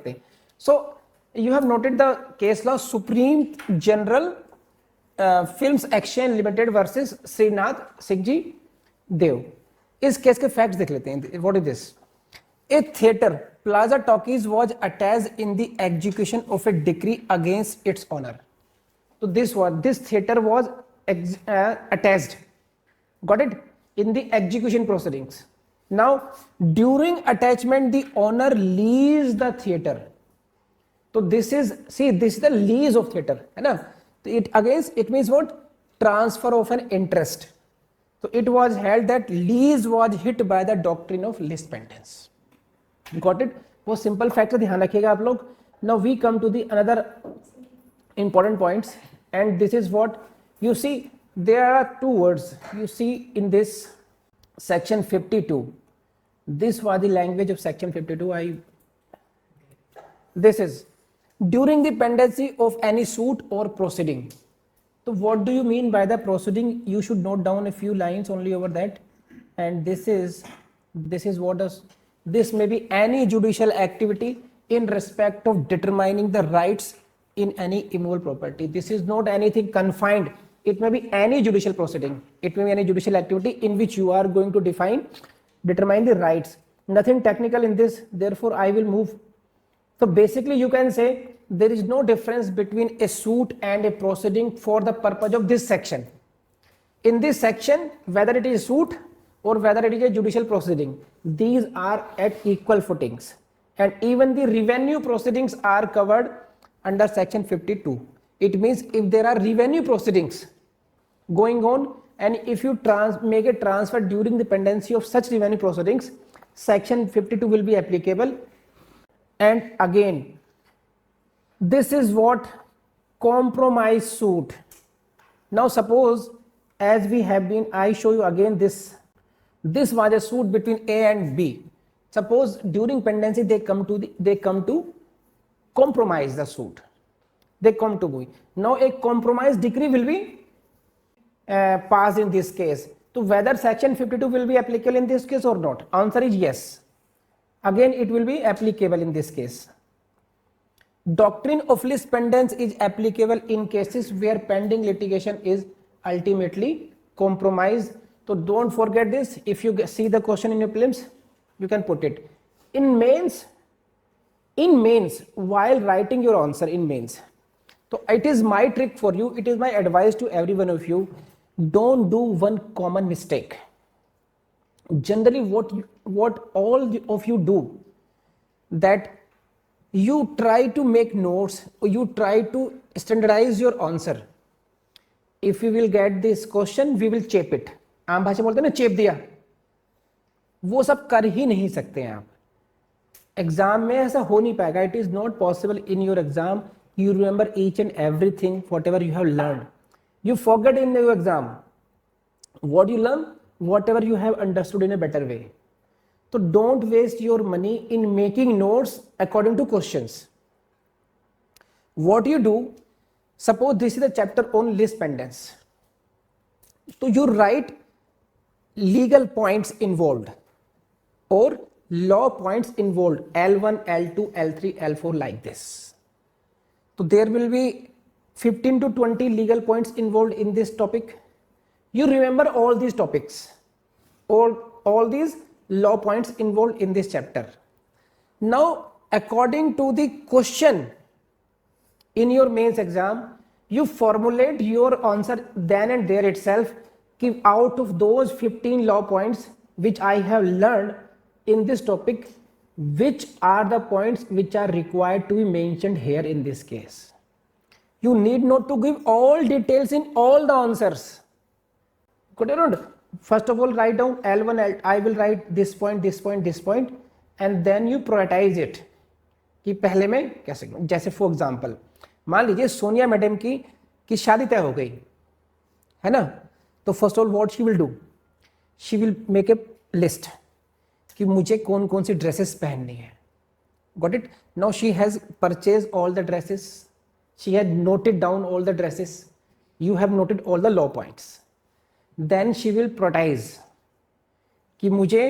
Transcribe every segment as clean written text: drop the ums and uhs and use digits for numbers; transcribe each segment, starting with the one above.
देखते हैं. So you have noted the case law Supreme General Films Action Limited versus Srinath Singh ji देव. इस case के facts देख लेते हैं. What is this? A theatre plaza talkies was attached in the execution of a decree against its honour. तो this theatre was attached, got it, in the execution proceedings. Now during attachment the owner leased the theater. So this is the lease of theater, है ना. तो it means what? Transfer of an interest. So it was held that lease was hit by the doctrine of lis pendens. Got it? वो simple fact ध्यान रखिएगा आप लोग. Now we come to the another important points, and this is what you see. There are two words you see in this section 52. This was the language of section 52. This is during the pendency of any suit or proceeding. So what do you mean by the proceeding? You should note down a few lines only over that. And this is what does this may be any judicial activity in respect of determining the rights in any immovable property. This is not anything confined. It may be any judicial proceeding. It may be any judicial activity in which you are going to determine the rights. Nothing technical in this. Therefore, I will move. So basically, you can say there is no difference between a suit and a proceeding for the purpose of this section. In this section, whether it is a suit or whether it is a judicial proceeding, these are at equal footings. And even the revenue proceedings are covered under section 52. It means if there are revenue proceedings going on, and if you make a transfer during the pendency of such revenue proceedings, section 52 will be applicable. And again, this is what compromise suit. Now suppose, as we have been, I show you again this was a suit between A and B. Suppose during pendency they come to compromise the suit. They come to be. Now a compromise decree will be passed in this case. So whether section 52 will be applicable in this case or not? Answer is yes. Again, it will be applicable in this case. Doctrine of lis pendens is applicable in cases where pending litigation is ultimately compromised. So don't forget this. If you see the question in your prelims, you can put it. In mains, while writing your answer in mains, so it is my trick for you, it is my advice to every one of you, don't do one common mistake. Generally what all of you do, that you try to make notes, or you try to standardize your answer. If we will get this question, we will chap it. आम भाषा बोलते हैं ना, चेप दिया. वो सब कर ही नहीं सकते हैं आप. एग्जाम में ऐसा हो नहीं पाएगा. It is not possible in your exam. You remember each and everything, whatever you have learned. You forget in your exam. What you learn, whatever you have understood in a better way. So don't waste your money in making notes according to questions. What you do, suppose this is a chapter on lis pendens. So you write legal points involved or law points involved, L1, L2, L3, L4 like this. So there will be 15 to 20 legal points involved in this topic. You remember all these topics, all these law points involved in this chapter. Now, according to the question in your mains exam, you formulate your answer then and there itself. Give out of those 15 law points which I have learned in this topic, which are the points which are required to be mentioned here in this case. You need not to give all details in all the answers. First of all, write down L1, I will write this point, this point, this point, and then you prioritize it. कि पहले में कैसे, जैसे for example मान लीजिए Sonia madam की शादी तय हो गई है ना. तो first of all what she will do, she will make a list कि मुझे कौन कौन सी ड्रेसेस पहननी है. Got it. Now she has purchase all the dresses, she had noted down all the dresses, you have noted all the law points. Then she will prioritise कि मुझे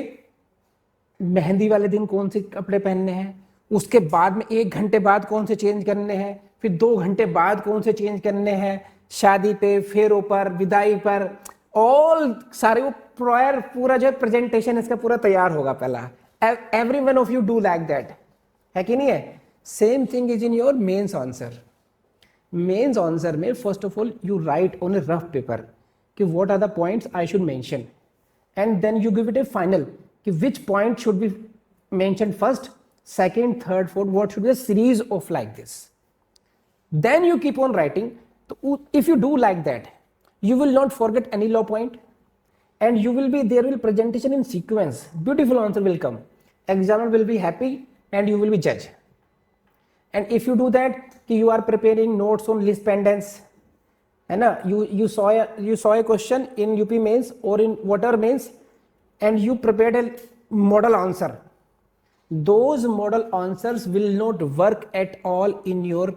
मेहंदी वाले दिन कौन से कपड़े पहनने हैं, उसके बाद में 1 घंटे बाद कौन से चेंज करने हैं, फिर 2 घंटे बाद कौन से चेंज करने हैं, शादी पे, फेरों पर, विदाई पर, ऑल सारे वो प्रायर पूरा जो प्रेजेंटेशन इसका पूरा तैयार होगा पहला. Every one of you do like that, है कि नहीं है? Same thing is in your mains answer. Mains answer में first of all you write on a rough paper कि what are the points I should mention, and then you give it a final कि which point should be mention first, second, third, fourth, what should be a series of like this. Then you keep on writing. तो if you do like that you will not forget any law point, and you will be there will presentation in sequence, beautiful answer will come, examiner will be happy and you will be judged. And if you do that कि you are preparing notes on list pendants, है ना, you saw a question in UP mains or in whatever mains and you prepared a model answer, those model answers will not work at all in your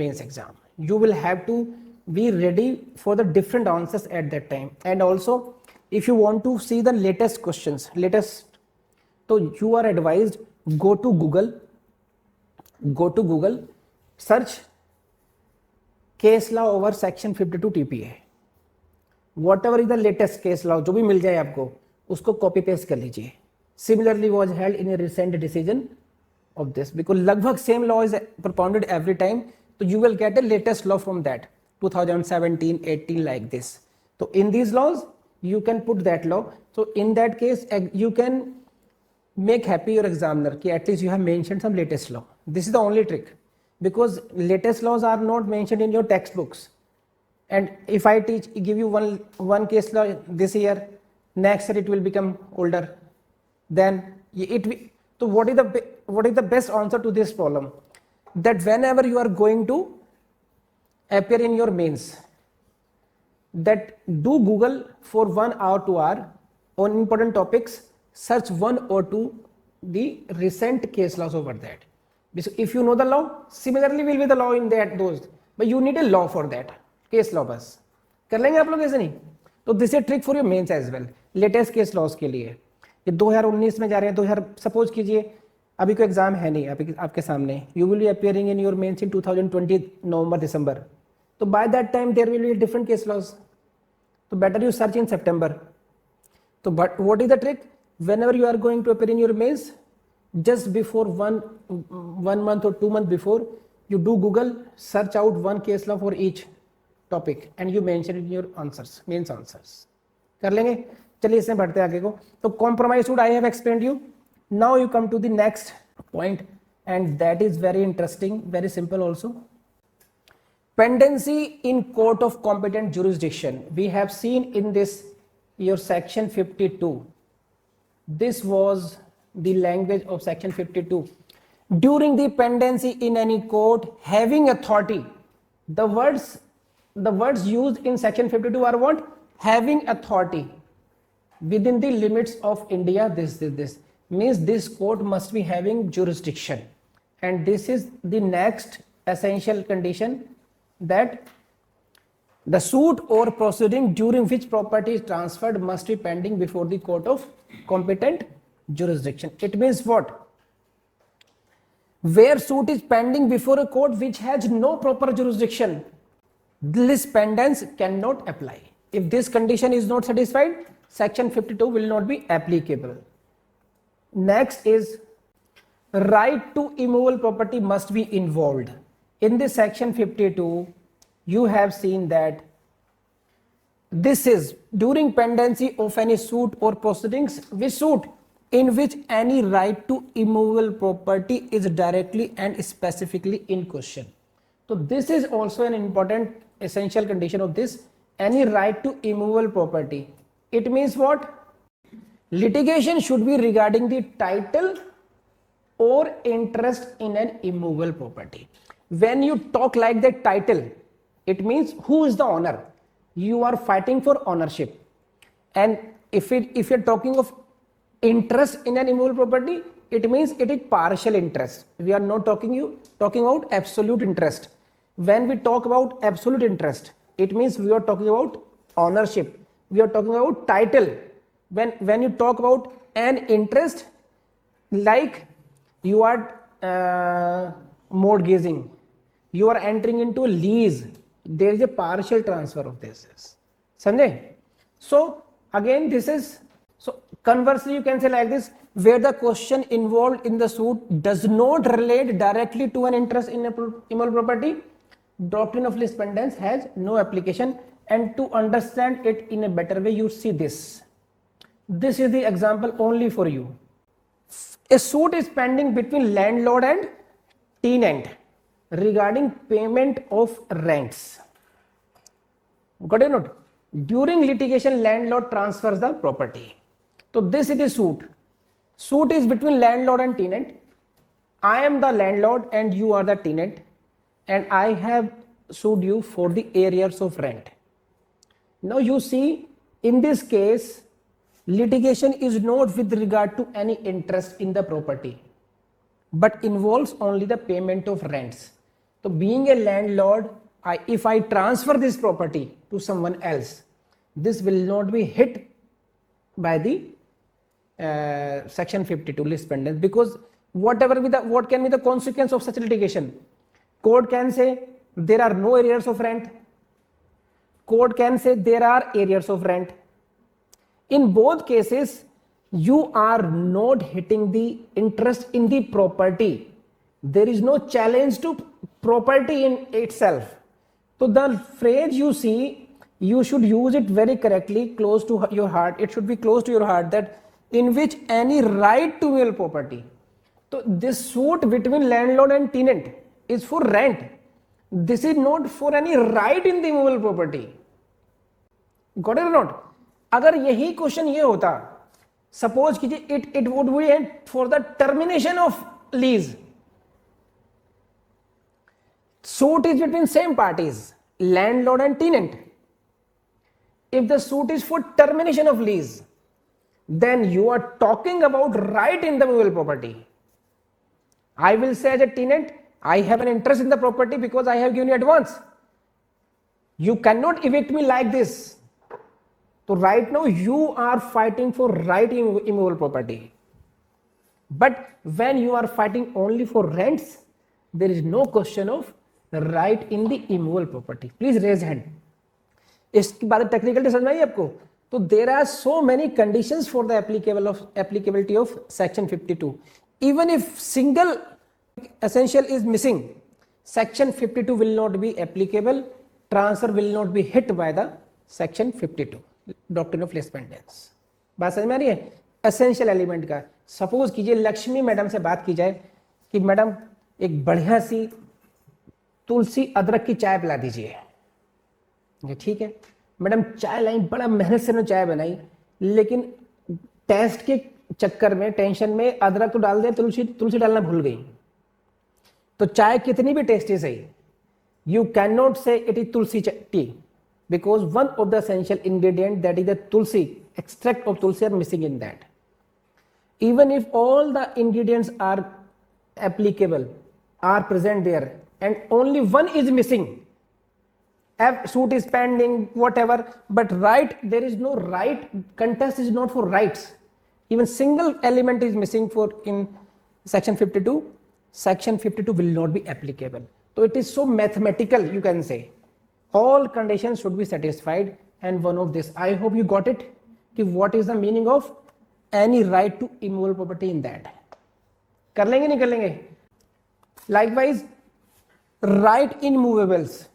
mains exam. You will have to be ready for the different answers at that time. And also if you want to see the latest questions, so you are advised go to Google, search case law over section 52 TPA, whatever is the latest case law, जो भी मिल जाए आपको उसको copy paste कर लीजिए. Similarly was held in a recent decision of this, because लगभग same law is propounded every time, so you will get a latest law from that 2017, 18 like this. So in these laws you can put that law. So in that case you can make happy your examiner कि at least you have mentioned some latest law. This is the only trick, because latest laws are not mentioned in your textbooks. And if I give you one case law this year, next year it will become older, then so what is the best answer to this problem? That whenever you are going to appear in your mains, that do Google for 1 hour 2 hour on important topics, search 1 or 2 the recent case laws over that. Because if you know the law, similarly will be the law in that those, but you need a law for that, case law. बस कर लेंगे आप लोग, ऐसे नहीं? तो this is trick for your mains as well. Latest case laws के लिए ये 2019 में जा रहे हैं, 2000 सपोज कीजिए अभी कोई एग्जाम है नहीं आपके सामने, you will be appearing in your mains in 2020 November December, तो by that time there will be different case laws, तो better you search in September. तो but what is the trick? whenever you are going to appear in your mains, just before one month or 2 months before, you do Google, search out one case law for each topic and you mention it in your answers, mains answers. कर लेंगे? चलिए इसमें बढ़ते हैं आगे को. तो compromise would I have explained you. Now you come to the next point, and that is very interesting, very simple also. Pendency in court of competent jurisdiction. We have seen in this your section 52. This was the language of section 52. During the pendency in any court having authority, the words used in section 52 are what? Having authority within the limits of India. This means this court must be having jurisdiction, and this is the next essential condition, that the suit or proceeding during which property is transferred must be pending before the court of competent jurisdiction. It means what? Where suit is pending before a court which has no proper jurisdiction, this pendence cannot apply. If this condition is not satisfied, section 52 will not be applicable. Next is right to immovable property must be involved. In this section 52, you have seen that this is during pendency of any suit or proceedings, which suit in which any right to immovable property is directly and specifically in question. So this is also an important essential condition of this, any right to immovable property. It means what? Litigation should be regarding the title or interest in an immovable property. When you talk like that title, it means who is the owner. You are fighting for ownership. And if you're talking of interest in an immovable property, it means it is partial interest. We are not talking about absolute interest. When we talk about absolute interest, it means we are talking about ownership. We are talking about title. When you talk about an interest, like you are mortgaging, you are entering into a lease, there is a partial transfer of this. Samjhe? So again, this is, so conversely you can say like this, where the question involved in the suit does not relate directly to an interest in a immovable property, doctrine of lis pendens has no application. And to understand it in a better way, you see this. This is the example only for you. A suit is pending between landlord and tenant regarding payment of rents. Got it or not? During litigation, landlord transfers the property. So this is the suit. Suit is between landlord and tenant. I am the landlord and you are the tenant, and I have sued you for the arrears of rent. Now you see, in this case, litigation is not with regard to any interest in the property, but involves only the payment of rents. So being a landlord, if I transfer this property to someone else, this will not be hit by the section 52 lis pendens, because what can be the consequence of such litigation? Court can say there are no arrears of rent. Court can say there are arrears of rent. In both cases, you are not hitting the interest in the property. There is no challenge to property in itself. So the phrase you see, you should use it very correctly, close to your heart. It should be close to your heart, that in which any right to real property. So this suit between landlord and tenant is for rent. This is not for any right in the movable property. Got it or not? अगर यही question ये होता, suppose कीजिए it would be for the termination of lease. Suit is between same parties, landlord and tenant. If the suit is for termination of lease, then you are talking about right in the movable property. I will say as a tenant, I have an interest in the property because I have given you advance. You cannot evict me like this. So right now you are fighting for right in immovable property. But when you are fighting only for rents, there is no question of right in the immovable property. Please raise hand. इसकी बात technical समझ में आई आपको? तो there are so many conditions for the applicability of section 52. Even if single essential is missing, section 52 will not be applicable. Transfer will not be hit by the section 52. Doctrine of lis pendens. बात समझ में आ रही है? Essential element का, suppose कीजिए Lakshmi madam से बात की जाए कि मैडम एक बढ़िया सी तुलसी अदरक की चाय पिला दीजिए. ठीक है मैडम, चाय लाई, बड़ा मेहनत से उन्होंने चाय बनाई, लेकिन टेस्ट के चक्कर में, टेंशन में अदरक तो डाल दे, तुलसी डालना भूल गई, तो चाय कितनी भी टेस्टी सही, यू कैन नॉट से it is Tulsi T, because one of the essential ingredient, that is the tulsi, extract of tulsi, are missing in that. Even if all the ingredients are applicable, are present there, and only one is missing, suit is pending, whatever, but right, there is no right, contest is not for rights. Even single element is missing for in section 52, section 52 will not be applicable. So it is so mathematical, you can say. All conditions should be satisfied, and one of this, I hope you got it, कि what is the meaning of any right to immovable property in that. कर लेंगे नहीं कर लेंगे? Likewise, right in movables,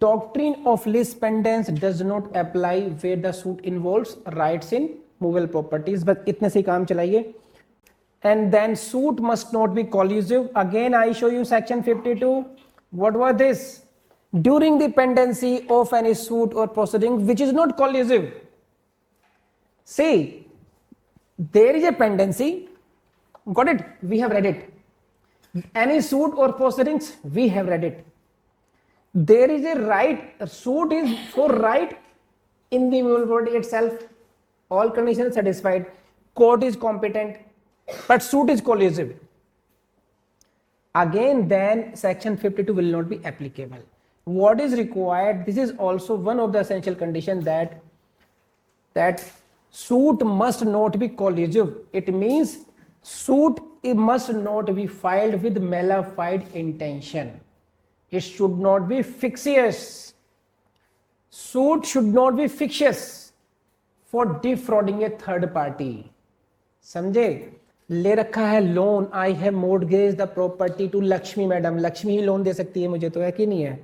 doctrine of lis pendens does not apply where the suit involves rights in movable properties. बस इतने से काम चलाइए. And then suit must not be collusive. Again, I show you section 52. What was this? During the pendency of any suit or proceeding which is not collusive. See, there is a pendency. Got it? We have read it. Any suit or proceedings, we have read it. There is a right, a suit is for right in the immovable property itself. All conditions satisfied. Court is competent, but suit is collusive. Again, then section 52 will not be applicable. What is required? This is also one of the essential conditions, that suit must not be collusive. It means suit it must not be filed with malified intention. It should not be fictitious. Suit should not be fictitious for defrauding a third party. समझे? ले रखा है loan, I have mortgage the property to Lakshmi madam, Lakshmi ही loan दे सकती है मुझे, तो है कि नहीं है?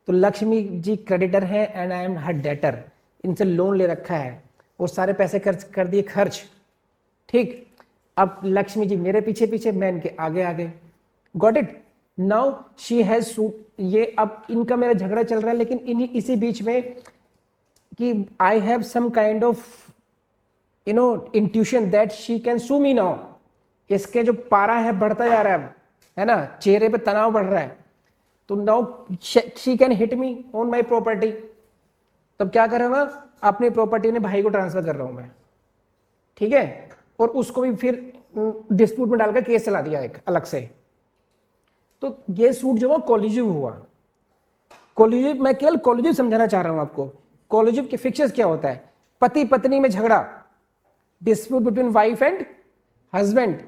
तो लक्ष्मी जी क्रेडिटर है and I am her debtor, इनसे लोन ले रखा है और सारे पैसे कर दिए खर्च, ठीक। अब लक्ष्मी जी मेरे पीछे पीछे, मैं इनके आगे आगे, got it. Now she has suit, ये अब इनका मेरा झगड़ा चल रहा है, लेकिन इन्हीं इसी बीच में कि I have some kind of intuition that she can sue me now. इसके जो पारा है बढ़ता जा रहा है ना, चेहरे पे तनाव बढ़ रहा है, तो now she can hit me on my property. तब क्या करूंगा, अपनी प्रॉपर्टी ने भाई को ट्रांसफर कर रहा हूं मैं, ठीक है, और उसको भी फिर डिस्प्यूट में डालकर केस चला दिया एक अलग से। तो ये सूट जो कोलिजिव हुआ, कोलिजिव, मैं केवल कोलिजिव समझाना चाह रहा हूं आपको। कोलिजिव के फिक्चर्स क्या होता है? पति पत्नी में झगड़ा, dispute between wife and husband.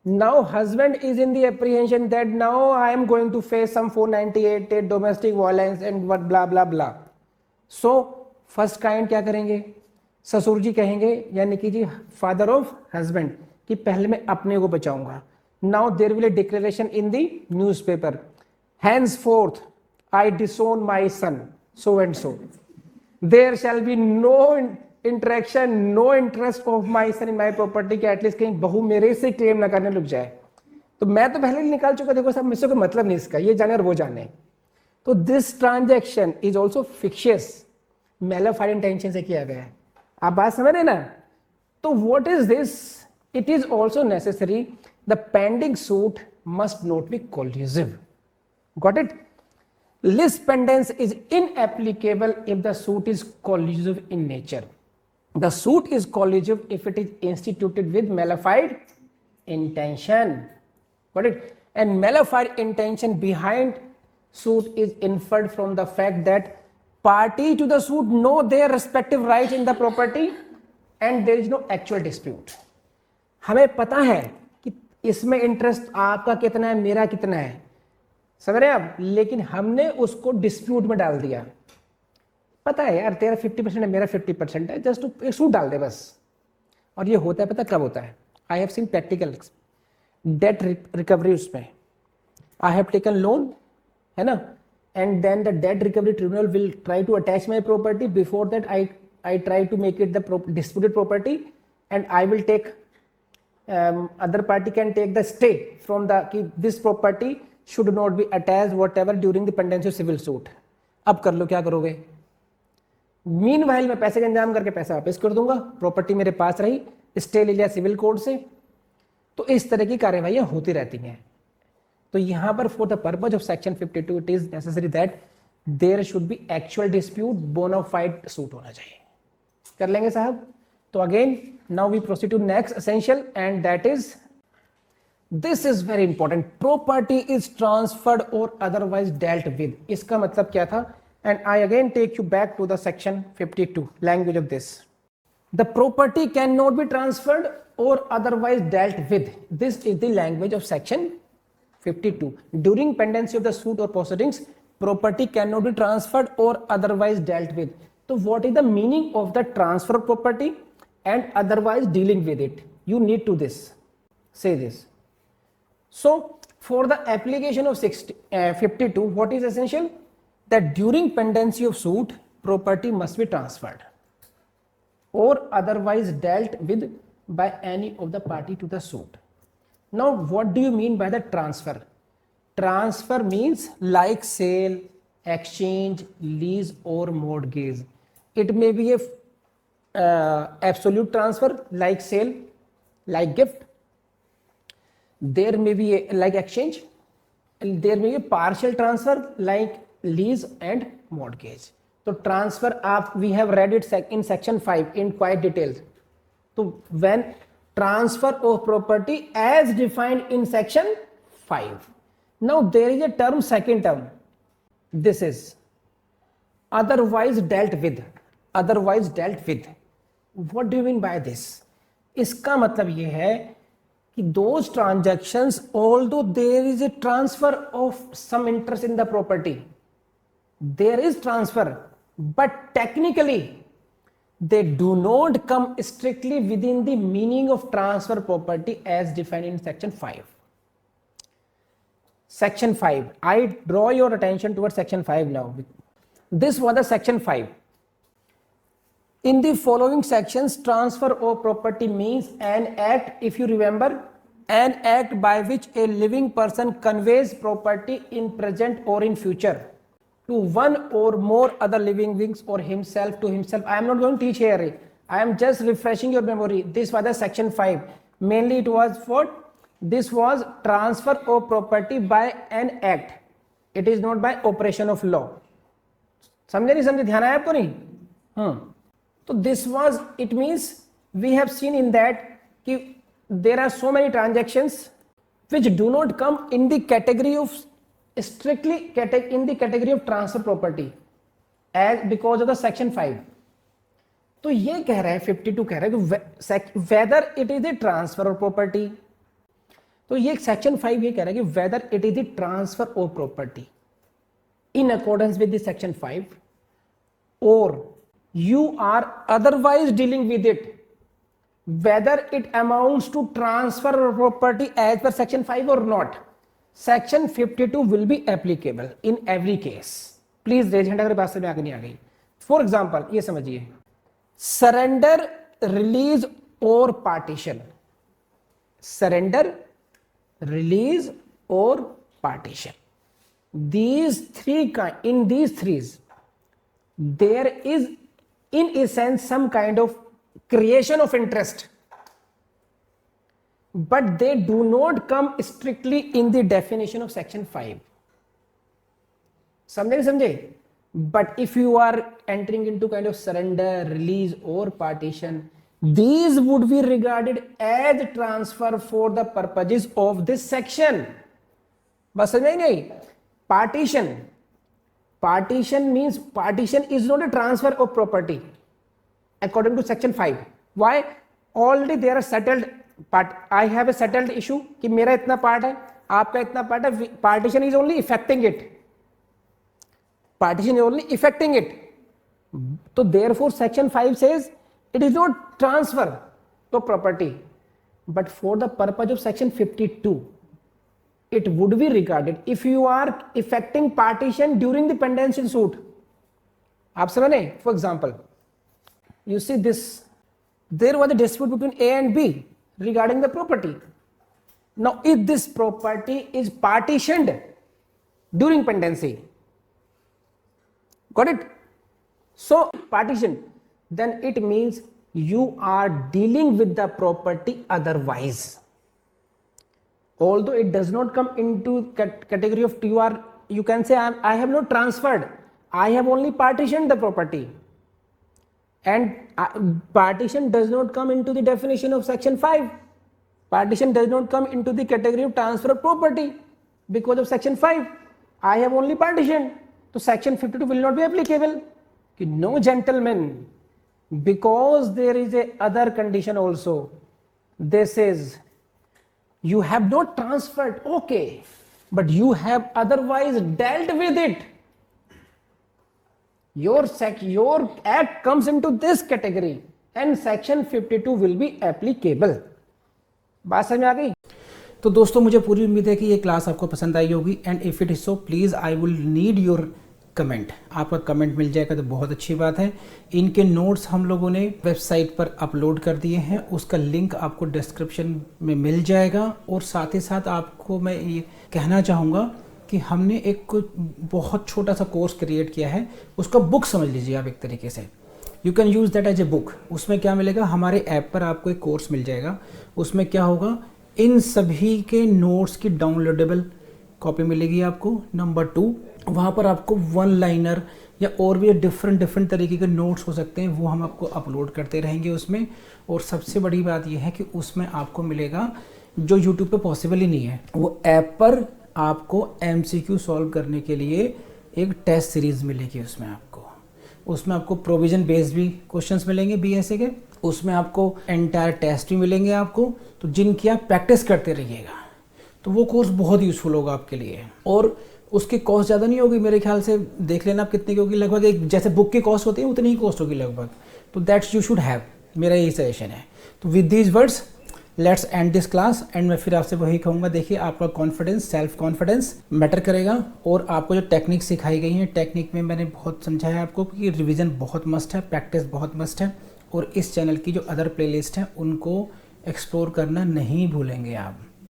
Now husband is in the apprehension that now I am going to face some 498 domestic violence and what blah blah blah. So first kind क्या करेंगे, ससुर जी कहेंगे, यानी कि जी फादर ऑफ हस्बैंड, कि पहले मैं अपने को बचाऊंगा। Now there will a declaration in the newspaper, henceforth I disown my son so and so, there shall be no interaction, no interest of my son in my property, कि at least कहीं बहू मेरे से क्लेम ना करने लग जाए। तो मैं तो पहले ही निकाल चुका, देखो साहब मुझसे कोई मतलब नहीं इसका, ये जाने और वो जाने। तो this transaction is also fictitious, malafide intention से किया गया है। आप बात समझ रहे ना? तो what is this? It is also necessary the pending suit must not be collusive, got it? Lis pendens is inapplicable if the suit is collusive in nature. The suit is collusive if it is instituted with malified intention. Got it? And malified intention behind suit is inferred from the fact that party to the suit know their respective rights in the property and there is no actual dispute. हमें पता है कि इसमें interest आपका कितना है, मेरा कितना है, समझ रहे हैं आप? लेकिन हमने उसको डिस्प्यूट में डाल दिया। पता है यार तेरा 50% है, मेरा 50% है, जस्ट एक सूट डाल दे बस। और ये होता है, पता कब होता है? I have seen practical debt recovery, उसमें आई हैव टेकन लोन, है ना, and then the debt recovery tribunal will try to attach my property. Before that I try to make it the disputed property and I will take other party can take the stay from the कि this property should not be attached whatever during the pendency of civil suit। अब कर लो क्या करोगे? Meanwhile मैं पैसे का इंतजाम करके पैसा वापस कर दूंगा, प्रॉपर्टी मेरे पास रही, स्टे ले लिया सिविल कोर्ट से। तो इस तरह की कार्यवाहियां होती रहती हैं। तो यहां पर for the purpose of section 52 it is necessary that there should be actual dispute, bona fide suit होना चाहिए। कर लेंगे साहब? तो again now we proceed to next essential, and that is, this is very important, property is transferred or otherwise dealt with। इसका मतलब क्या था? And I again take you back to the section 52 language of this। The property cannot be transferred or otherwise dealt with, this is the language of section 52। during pendency of the suit or proceedings property cannot be transferred or otherwise dealt with। तो what is the meaning of the transfer of property and otherwise dealing with it? You need to say this। So for the application of 52, what is essential? That during pendency of suit property must be transferred or otherwise dealt with by any of the party to the suit। Now what do you mean by the transfer? Transfer means like sale, exchange, lease or mortgage। It may be a absolute transfer like sale, like gift, there may be a like exchange, and there may be a partial transfer like lease and mortgage। तो transfer आप we have read it in section 5 in quite details। तो when transfer of property as defined in section 5, now there is a term, second term, this is otherwise dealt with। otherwise dealt with, what do you mean by this? इसका मतलब ये है कि those transactions, although there is a transfer of some interest in the property, there is transfer, but technically they do not come strictly within the meaning of transfer property as defined in section 5. Section 5, I draw your attention towards section 5 now. This was the section 5. In the following sections, transfer of property means an act, if you remember, an act by which a living person conveys property in present or in future to one or more other living beings or himself to himself. I am not going to teach here. I am just refreshing your memory. This was the section 5. Mainly it was for, this was transfer of property by an act. It is not by operation of law. समझे नहीं समझे, ध्यान आया आपको नहीं? तो this was, it means we have seen in that कि there are so many transactions which do not come in the category of strictly in the category of transfer property as because of the section 5. तो ये कह रहा है 52 कह रहा है कि whether it is the transfer of property. तो ये section 5 ये कह रहा है कि whether it is the transfer of property in accordance with the section 5 or you are otherwise dealing with it, whether it amounts to transfer of property as per section 5 or not, section 52 will be applicable in every case. Please raise hand अगर बात समझ में आगे नहीं आ गई. For example, ये समझिए, surrender, release or partition. Surrender, release or partition. These three, in these threes, there is in essence some kind of creation of interest, but they do not come strictly in the definition of section 5. समझे नहीं समझे? But if you are entering into kind of surrender, release or partition, these would be regarded as transfer for the purposes of this section. बस समझे नहीं? Partition means partition is not a transfer of property according to section 5. Why? Already there are settled part. I have a settled issue कि मेरा इतना part है, आपका इतना part है. Partition is only effecting it. Partition is only effecting it. So therefore section 5 says it is not transfer of property, but for the purpose of section 52, it would be regarded if you are effecting partition during the pendency suit. आप समझे? For example, you see this, there was a dispute between A and B regarding the property. Now if this property is partitioned during pendency, got it? So partition, then it means you are dealing with the property otherwise. Although it does not come into category of you can say I have not transferred, I have only partitioned the property, and partition does not come into the definition of section 5. Partition does not come into the category of transfer of property because of section 5. I have only partitioned, so section 52 will not be applicable. No, gentlemen, because there is a other condition also. This is, you have not transferred, okay, but you have otherwise dealt with it. Your act comes into this category and section 52 will be applicable. बात समझ में आ गई? तो दोस्तों मुझे पूरी उम्मीद है कि ये क्लास आपको पसंद आई होगी, and if it is so please I will need your comment. आपका कमेंट मिल जाएगा तो बहुत अच्छी बात है. इनके नोट्स हम लोगों ने वेबसाइट पर अपलोड कर दिए हैं, उसका लिंक आपको डिस्क्रिप्शन में मिल जाएगा. और साथ ही साथ आपको मैं ये कहना चाहूँगा कि हमने एक बहुत छोटा सा कोर्स क्रिएट किया है, उसका बुक समझ लीजिए आप एक तरीके से. You can use that as a book. उसमें क्या मिलेगा, हमारे ऐप पर आपको एक कोर्स मिल जाएगा. उसमें क्या होगा, इन सभी के नोट्स की डाउनलोडेबल कॉपी मिलेगी आपको. नंबर 2, वहाँ पर आपको वन लाइनर या और भी डिफरेंट तरीके के नोट्स हो सकते हैं, वो हम आपको अपलोड करते रहेंगे उसमें. और सबसे बड़ी बात यह है कि उसमें आपको मिलेगा जो यूट्यूब पे पॉसिबल ही नहीं है, वो ऐप पर आपको MCQ सॉल्व करने के लिए एक टेस्ट सीरीज़ मिलेगी. उसमें आपको प्रोविजन बेस्ड भी क्वेश्चंस मिलेंगे BSA के. उसमें आपको एंटायर टेस्ट भी मिलेंगे आपको, तो जिनकी आप प्रैक्टिस करते रहिएगा तो वो कोर्स बहुत यूज़फुल होगा आपके लिए। और उसकी कॉस्ट ज़्यादा नहीं होगी, मेरे ख्याल से देख लेना आप कितने की होगी, लगभग एक जैसे बुक की कॉस्ट होती है उतनी ही कॉस्ट होगी लगभग। तो दैट्स यू शुड हैव, मेरा यही सजेशन है। तो with these words let's end this class. And मैं फिर आपसे वही कहूँगा, देखिए आपका कॉन्फिडेंस, सेल्फ कॉन्फिडेंस मैटर करेगा। और आपको जो टेक्निक सिखाई गई है, टेक्निक में मैंने बहुत समझाया आपको कि रिवीजन बहुत मस्ट है, प्रैक्टिस बहुत मस्ट है। और इस चैनल की जो अदर प्लेलिस्ट हैं उनको एक्सप्लोर करना नहीं भूलेंगे आप।